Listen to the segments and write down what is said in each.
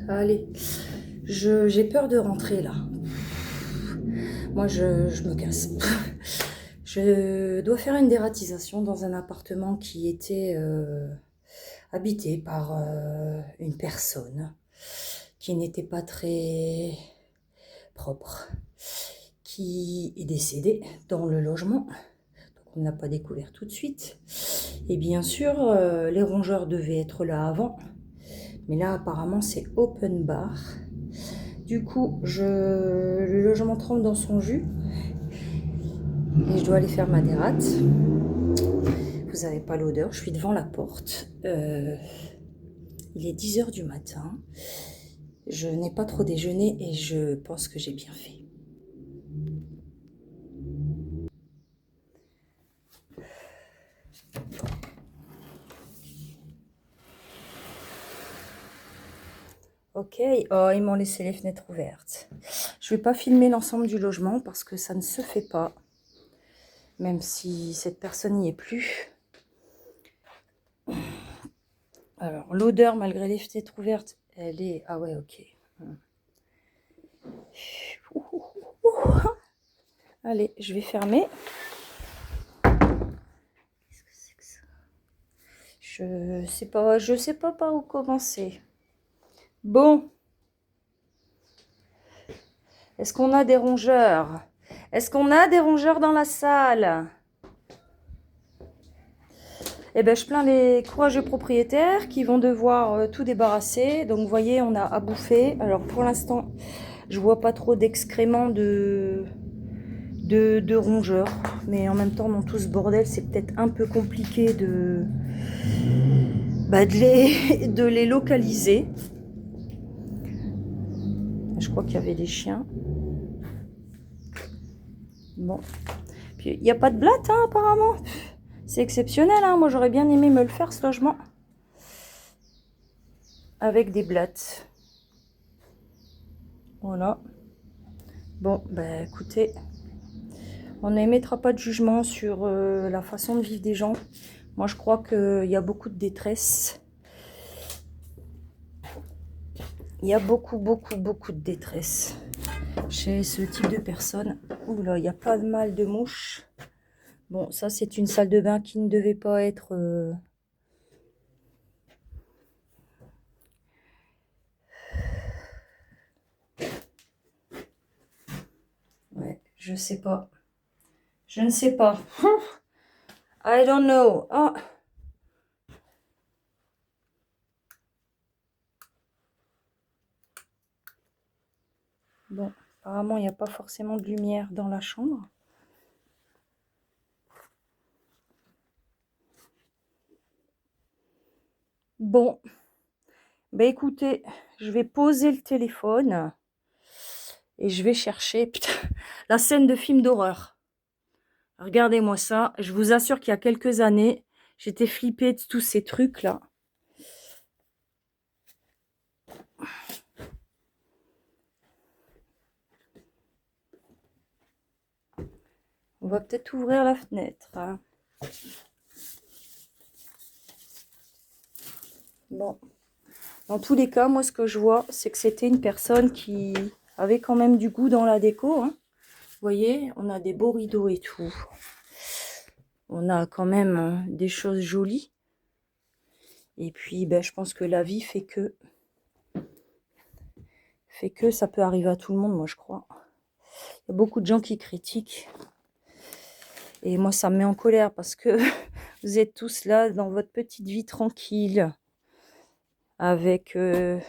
Allez, j'ai peur de rentrer là. Moi, je me casse. Je dois faire une dératisation dans un appartement qui était habité par une personne qui n'était pas très propre, qui est décédée dans le logement. Donc, on n'a pas découvert tout de suite. Et bien sûr, les rongeurs devaient être là avant. Mais là, apparemment, c'est open bar. Du coup, le logement trempe dans son jus. Et je dois aller faire ma dérate. Vous n'avez pas l'odeur, je suis devant la porte. Il est 10 h du matin. Je n'ai pas trop déjeuné et je pense que j'ai bien fait. Ok, oh, ils m'ont laissé les fenêtres ouvertes. Je ne vais pas filmer l'ensemble du logement parce que ça ne se fait pas. Même si cette personne n'y est plus. Alors, l'odeur, malgré les fenêtres ouvertes, elle est... Ah ouais, ok. Allez, je vais fermer. Qu'est-ce que c'est que ça? Je sais pas par où commencer. Bon. Est-ce qu'on a des rongeurs? Est-ce qu'on a des rongeurs dans la salle? Eh ben, je plains les courageux propriétaires qui vont devoir tout débarrasser. Donc, vous voyez, on a à bouffer. Alors, pour l'instant, je vois pas trop d'excréments de rongeurs. Mais en même temps, dans tout ce bordel, c'est peut-être un peu compliqué de les localiser. Je crois qu'il y avait des chiens. Bon. Puis, il n'y a pas de blatte, hein, apparemment. C'est exceptionnel, hein. Moi, j'aurais bien aimé me le faire, ce logement. Avec des blattes. Voilà. Bon, ben, écoutez, on n'émettra pas de jugement sur la façon de vivre des gens. Moi, je crois qu'il y a beaucoup de détresse. Il y a beaucoup de détresse chez ce type de personnes. Oula, il y a pas de mal de mouches. Bon, ça, c'est une salle de bain qui ne devait pas être... Ouais, je sais pas. Je ne sais pas. I don't know. Ah. Bon, apparemment, il n'y a pas forcément de lumière dans la chambre. Bon, ben écoutez, je vais poser le téléphone et je vais chercher putain, la scène de film d'horreur. Regardez-moi ça. Je vous assure qu'il y a quelques années, j'étais flippée de tous ces trucs-là. On va peut-être ouvrir la fenêtre. Hein. Bon. Dans tous les cas, moi, ce que je vois, c'est que c'était une personne qui avait quand même du goût dans la déco. Hein. Vous voyez, on a des beaux rideaux et tout. On a quand même des choses jolies. Et puis, ben, je pense que la vie fait que ça peut arriver à tout le monde, moi, je crois. Il y a beaucoup de gens qui critiquent. Et moi, ça me met en colère parce que vous êtes tous là dans votre petite vie tranquille. Avec le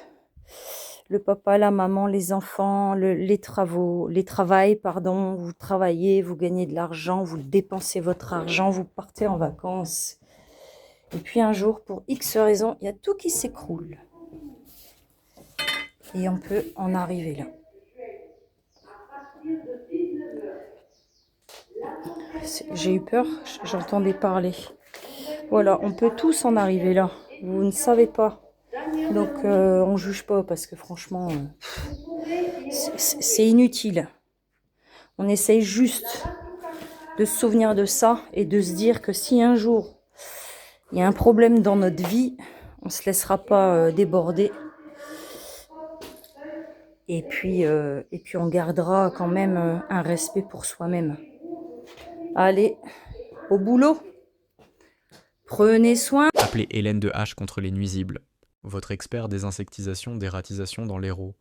papa, la maman, les enfants, les travails, pardon. Vous travaillez, vous gagnez de l'argent, vous dépensez votre argent, vous partez en vacances. Et puis un jour, pour X raisons, il y a tout qui s'écroule. Et on peut en arriver là. J'ai eu peur, j'entendais parler. Voilà, on peut tous en arriver là. Vous ne savez pas. Donc, on juge pas parce que franchement, c'est inutile. On essaye juste de se souvenir de ça et de se dire que si un jour il y a un problème dans notre vie, on ne se laissera pas déborder. Et puis on gardera quand même un respect pour soi-même. Allez, au boulot. Prenez soin. Appelez Hélène de H contre les nuisibles, votre expert désinsectisation, dératisation dans l'Hérault.